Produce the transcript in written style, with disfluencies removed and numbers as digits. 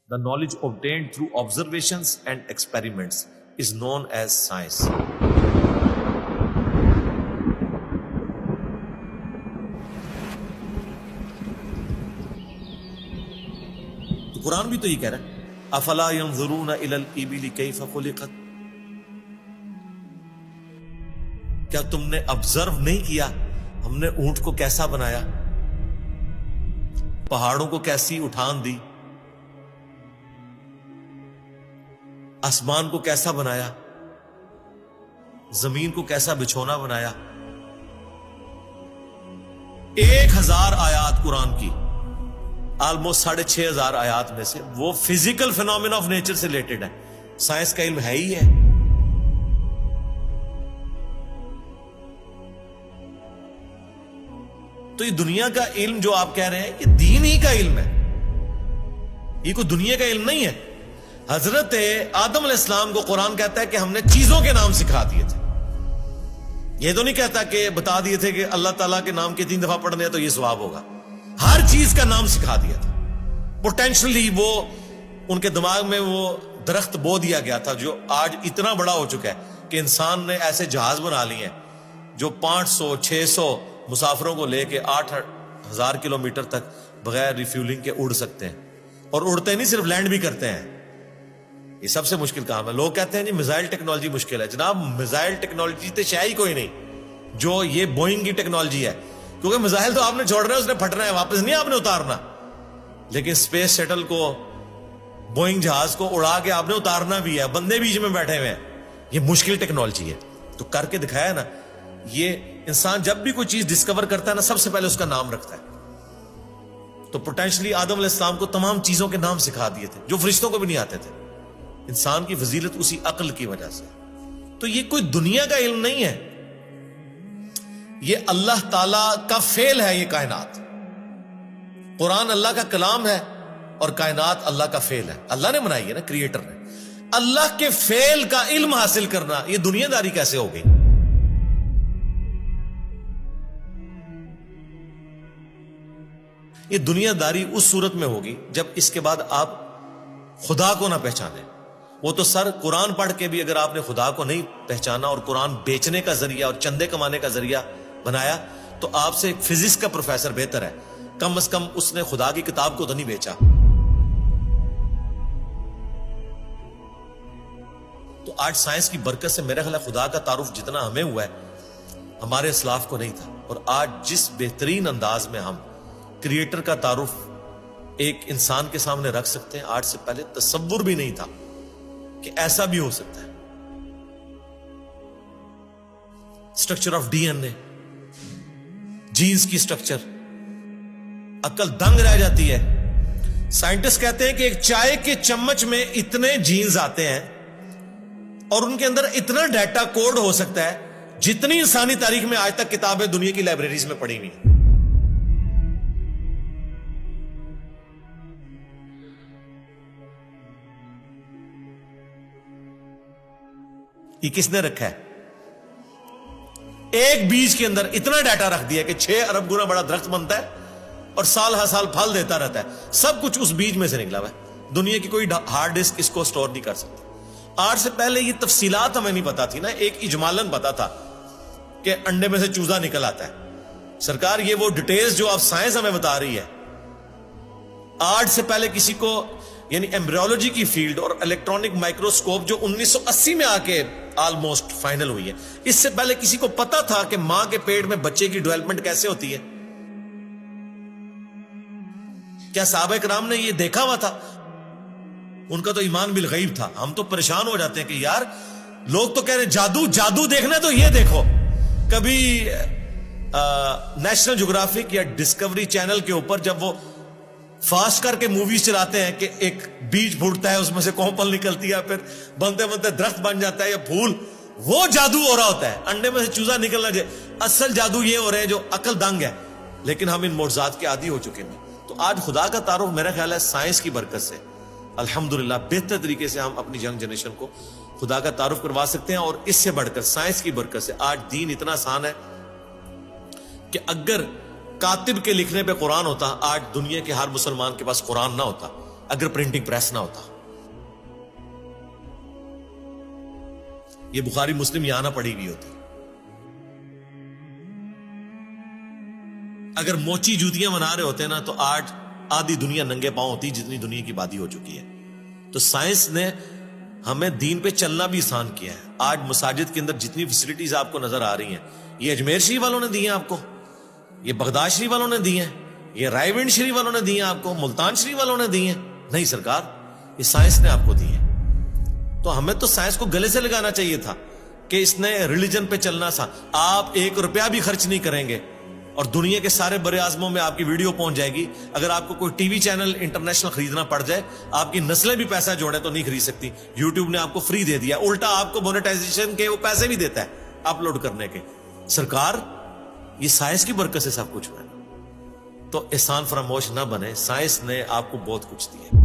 The knowledge obtained through observations and experiments is known as science. تو قرآن بھی تو یہ کہہ رہا ہے افلا ينظرون الى الابل كيف خلقت. کیا تم نے آبزرو نہیں کیا ہم نے اونٹ کو کیسا بنایا، پہاڑوں کو کیسی اٹھان دی، آسمان کو کیسا بنایا، زمین کو کیسا بچھونا بنایا. 1000 آیات قرآن کی، آلموسٹ 6500 آیات میں سے وہ فزیکل فینومینا آف نیچر سے ریلیٹڈ ہے. سائنس کا علم ہے ہی ہے. تو یہ دنیا کا علم جو آپ کہہ رہے ہیں یہ دین ہی کا علم ہے، یہ کوئی دنیا کا علم نہیں ہے. حضرت آدم علیہ السلام کو قرآن کہتا ہے کہ ہم نے چیزوں کے نام سکھا دیے تھے. یہ تو نہیں کہتا کہ بتا دیے تھے کہ اللہ تعالیٰ کے نام کے 3 دفعہ پڑھنے تو یہ ثواب ہوگا. ہر چیز کا نام سکھا دیا تھا. پوٹینشلی وہ ان کے دماغ میں وہ درخت بو دیا گیا تھا جو آج اتنا بڑا ہو چکا ہے کہ انسان نے ایسے جہاز بنا لیے ہیں جو 500-600 مسافروں کو لے کے 8000 کلومیٹر تک بغیر ریفیولنگ کے اڑ سکتے ہیں. اور اڑتے نہیں، صرف لینڈ بھی کرتے ہیں. یہ سب سے مشکل کام ہے. لوگ کہتے ہیں جی میزائل ٹیکنالوجی مشکل ہے. جناب میزائل ٹیکنالوجی تو شے ہی کوئی نہیں جو یہ بوئنگ کی ٹیکنالوجی ہے، کیونکہ میزائل تو آپ نے چھوڑ رہے ہیں، اس نے پھٹنا ہے، واپس نہیں آپ نے اتارنا. لیکن اسپیس شٹل کو، بوئنگ جہاز کو اڑا کے آپ نے اتارنا بھی ہے، بندے بیچ میں بیٹھے ہوئے ہیں. یہ مشکل ٹیکنالوجی ہے. تو کر کے دکھایا نا. یہ انسان جب بھی کوئی چیز ڈسکور کرتا ہے نا، سب سے پہلے اس کا نام رکھتا ہے. تو پوٹینشلی آدم علیہ السلام کو تمام چیزوں کے نام سکھا دیے تھے جو فرشتوں کو بھی نہیں آتے تھے. انسان کی فضیلت اسی عقل کی وجہ سے. تو یہ کوئی دنیا کا علم نہیں ہے، یہ اللہ تعالی کا فعل ہے. یہ کائنات، قرآن اللہ کا کلام ہے اور کائنات اللہ کا فعل ہے. اللہ نے بنائی ہے نا، کریٹر نے. اللہ کے فعل کا علم حاصل کرنا یہ دنیا داری کیسے ہو گئی؟ یہ دنیا داری اس صورت میں ہوگی جب اس کے بعد آپ خدا کو نہ پہچانے. وہ تو سر قرآن پڑھ کے بھی اگر آپ نے خدا کو نہیں پہچانا اور قرآن بیچنے کا ذریعہ اور چندے کمانے کا ذریعہ بنایا تو آپ سے ایک فزکس کا پروفیسر بہتر ہے. کم از کم اس نے خدا کی کتاب کو تو نہیں بیچا. تو آج سائنس کی برکت سے میرا خیال ہے خدا کا تعارف جتنا ہمیں ہوا ہے ہمارے اسلاف کو نہیں تھا. اور آج جس بہترین انداز میں ہم کریٹر کا تعارف ایک انسان کے سامنے رکھ سکتے ہیں، آج سے پہلے تصور بھی نہیں تھا کہ ایسا بھی ہو سکتا ہے. Structure of D N A, genes کی اسٹرکچر، عقل دنگ رہ جاتی ہے. سائنٹسٹ کہتے ہیں کہ ایک چائے کے چمچ میں اتنے جینز آتے ہیں اور ان کے اندر اتنا ڈیٹا کوڈ ہو سکتا ہے جتنی انسانی تاریخ میں آج تک کتابیں دنیا کی لائبریریز میں پڑھی ہوئی ہیں. یہ کس نے رکھا ہے؟ ایک بیج کے اندر اتنا ڈیٹا رکھ دیا کہ 6 ارب گنا بڑا درخت بنتا ہے اور سال ہر سال پھل دیتا رہتا ہے. سب کچھ اس بیج میں سے نکلا ہوا ہے. دنیا کی کوئی ہارڈ ڈسک اس کو سٹور نہیں کر سکتی. آج سے پہلے یہ تفصیلات ہمیں نہیں پتا تھی نا. ایک اجمالاً پتا تھا کہ انڈے میں سے چوزا نکل آتا ہے. سرکار یہ وہ ڈیٹیلز جو اب سائنس ہمیں بتا رہی ہے، آج سے پہلے کسی کو، یعنی ایمبریولوجی کی فیلڈ اور الیکٹرانک مائکروسکوپ جو 1980 میں آ کے آلموسٹ فائنل ہوئی ہے، اس سے پہلے کسی کو پتا تھا کہ ماں کے پیٹ میں بچے کی ڈیولپمنٹ کیسے ہوتی ہے؟ کیا صحابہ کرام نے یہ دیکھا ہوا تھا؟ ان کا تو ایمان بالغیب تھا. ہم تو پریشان ہو جاتے ہیں کہ یار لوگ تو کہہ رہے ہیں جادو دیکھنا ہے تو یہ دیکھو. کبھی نیشنل جغرافک یا ڈسکوری چینل کے اوپر جب وہ فاسٹ کر کے موویز چلاتے ہیں کہ ایک بیج پھوٹتا ہے، اس میں سے کومپل نکلتی ہے، پھر بنتے بنتے درخت بن جاتا ہے یا پھول، وہ جادو ہو رہا ہوتا ہے. انڈے میں سے چوزا نکلنا جائے. اصل جادو یہ ہو رہے ہیں جو عقل دنگ ہے. لیکن ہم ان معجزات کے عادی ہو چکے ہیں. تو آج خدا کا تعارف میرا خیال ہے سائنس کی برکت سے الحمدللہ بہتر طریقے سے ہم اپنی ینگ جنریشن کو خدا کا تعارف کروا سکتے ہیں. اور اس سے بڑھ کر سائنس کی برکت سے آج دین اتنا آسان ہے کہ اگر کاتب کے لکھنے پہ قرآن ہوتا، آج دنیا کے ہر مسلمان کے پاس قرآن نہ ہوتا. اگر پرنٹنگ پریس نہ ہوتا. یہ بخاری مسلم یہاں نہ پڑھی ہوئی ہوتی. اگر موچی جوتیاں بنا رہے ہوتے نا تو آج آدھی دنیا ننگے پاؤں ہوتی جتنی دنیا کی آبادی ہو چکی ہے. تو سائنس نے ہمیں دین پہ چلنا بھی آسان کیا ہے. آج مساجد کے اندر جتنی فیسلٹیز آپ کو نظر آ رہی ہیں یہ اجمیر شریف والوں نے دی ہیں آپ کو, یہ بغداد شریف والوں نے دی ہیں, یہ رائے ونڈ شریف والوں نے دی ہیں آپ کو, ملتان شریف والوں نے دی ہیں. نہیں سرکار, یہ سائنس نے آپ کو دی ہیں. تو ہمیں تو سائنس کو گلے سے لگانا چاہیے تھا کہ اس نے ریلیجن پہ چلنا تھا. آپ 1 روپیہ بھی خرچ نہیں کریں گے اور دنیا کے سارے بر اعظموں میں آپ کی ویڈیو پہنچ جائے گی. اگر آپ کو کوئی ٹی وی چینل انٹرنیشنل خریدنا پڑ جائے, آپ کی نسلیں بھی پیسہ جوڑے تو نہیں خرید سکتی. یوٹیوب نے آپ کو فری دے دیا, الٹا آپ کو مونیٹائزیشن کے وہ پیسے بھی دیتا ہے اپلوڈ کرنے کے. سرکار یہ سائنس کی برکت سے سب کچھ ہوا ہے. تو احسان فراموش نہ بنے, سائنس نے آپ کو بہت کچھ دیا.